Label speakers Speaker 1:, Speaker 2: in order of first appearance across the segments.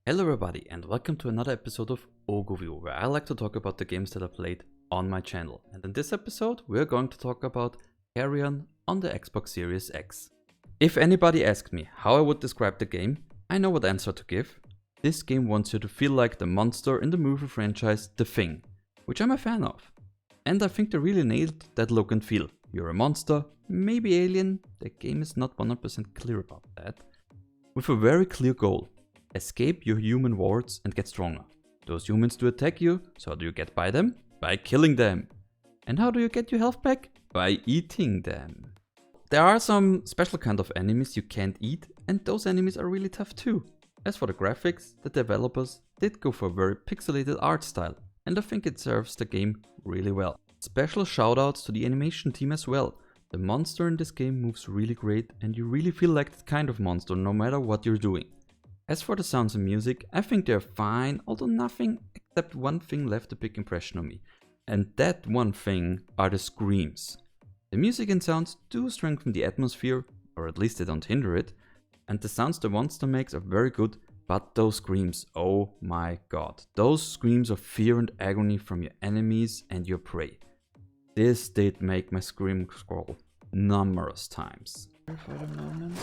Speaker 1: Hello everybody and welcome to another episode of Oghuview, where I like to talk about the games that I played on my channel. And in this episode we're going to talk about Carrion on the Xbox Series X. If anybody asked me how I would describe the game, I know what answer to give. This game wants you to feel like the monster in the movie franchise The Thing, which I'm a fan of. And I think they really nailed that look and feel. You're a monster, maybe alien, the game is not 100% clear about that, with a very clear goal. Escape your human wards and get stronger. Those humans do attack you, so how do you get by them? By killing them. And how do you get your health back? By eating them. There are some special kind of enemies you can't eat, and those enemies are really tough too. As for the graphics, the developers did go for a very pixelated art style, and I think it serves the game really well. Special shoutouts to the animation team as well. The monster in this game moves really great, and you really feel like that kind of monster no matter what you're doing. As for the sounds and music, I think they're fine, although nothing except one thing left a big impression on me. And that one thing are the screams. The music and sounds do strengthen the atmosphere, or at least they don't hinder it, and the sounds the monster makes are very good, but those screams, oh my god. Those screams of fear and agony from your enemies and your prey. This did make my scream scroll numerous times. For the moment.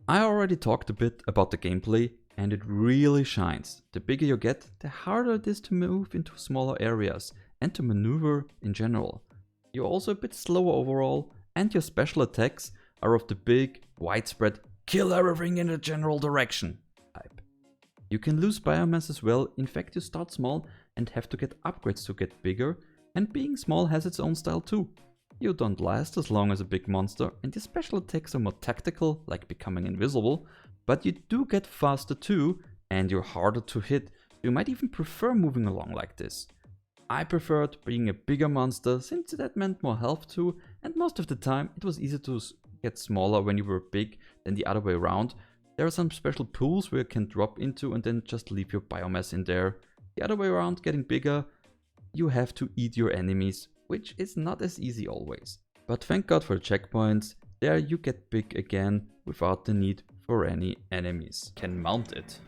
Speaker 1: I already talked a bit about the gameplay and it really shines. The bigger you get, the harder it is to move into smaller areas and to maneuver in general. You're also a bit slower overall and your special attacks are of the big, widespread, kill everything in a general direction type. You can lose biomass as well, in fact you start small and have to get upgrades to get bigger, and being small has its own style too. You don't last as long as a big monster and your special attacks are more tactical, like becoming invisible, but you do get faster too and you're harder to hit. You might even prefer moving along like this. I preferred being a bigger monster since that meant more health too, and most of the time it was easier to get smaller when you were big than the other way around. There are some special pools where you can drop into and then just leave your biomass in there. The other way around, getting bigger, you have to eat your enemies, which is not as easy always. But thank god for the checkpoints, there you get big again without the need for any enemies. Can mount it.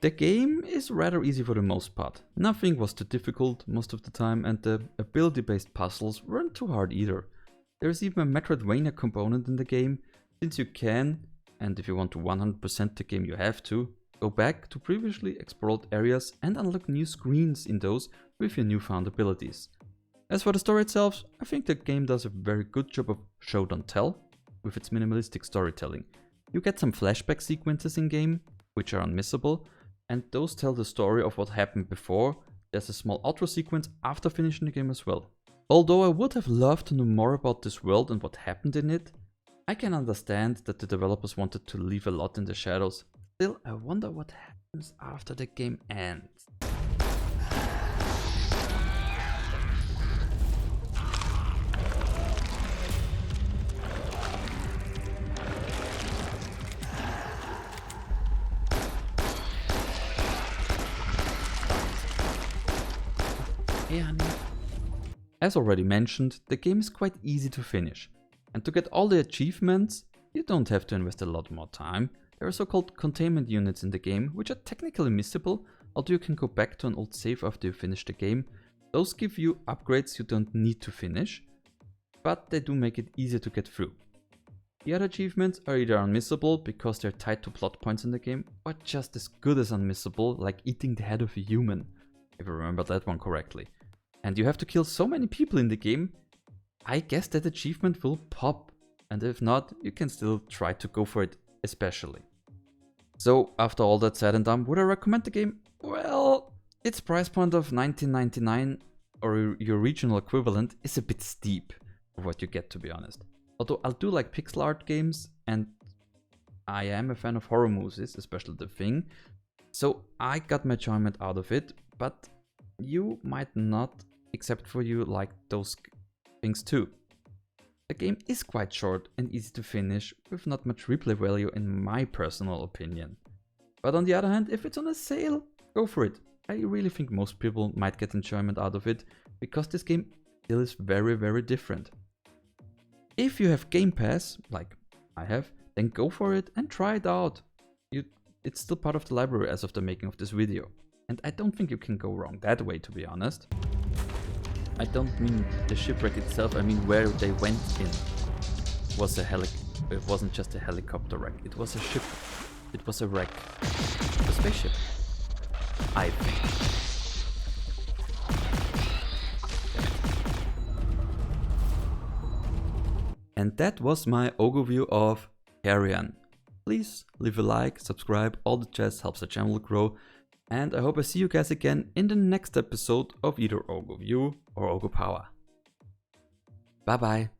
Speaker 1: The game is rather easy for the most part. Nothing was too difficult most of the time and the ability based puzzles weren't too hard either. There is even a Metroidvania component in the game, since you can, and if you want to 100% the game you have to, go back to previously explored areas and unlock new screens in those with your newfound abilities. As for the story itself, I think the game does a very good job of show don't tell with its minimalistic storytelling. You get some flashback sequences in game, which are unmissable, and those tell the story of what happened before. There's a small outro sequence after finishing the game as well. Although I would have loved to know more about this world and what happened in it, I can understand that the developers wanted to leave a lot in the shadows. Still, I wonder what happens after the game ends. As already mentioned, the game is quite easy to finish, and to get all the achievements, you don't have to invest a lot more time. There are so-called containment units in the game, which are technically missable, although you can go back to an old save after you finish the game. Those give you upgrades you don't need to finish, but they do make it easier to get through. The other achievements are either unmissable because they're tied to plot points in the game, or just as good as unmissable, like eating the head of a human, if I remember that one correctly. And you have to kill so many people in the game, I guess that achievement will pop. And if not, you can still try to go for it especially. So after all that said and done, would I recommend the game? Well, its price point of $19.99 or your regional equivalent is a bit steep for what you get, to be honest. Although I do like pixel art games, and I am a fan of horror movies, especially The Thing, so I got my enjoyment out of it, but you might not, except for you like those things too. The game is quite short and easy to finish, with not much replay value in my personal opinion. But on the other hand, if it's on a sale, go for it. I really think most people might get enjoyment out of it, because this game still is very different. If you have Game Pass, like I have, then go for it and try it out. It's still part of the library as of the making of this video. And I don't think you can go wrong that way, to be honest. I don't mean the shipwreck itself, I mean where they went in. It wasn't just a helicopter wreck, it was a ship. It was a wreck. A spaceship. I think. And that was my Oghuview of Carrion. Please leave a like, subscribe, all the jazz helps the channel grow. And I hope I see you guys again in the next episode of either Oghuview or Oghupower. Bye bye.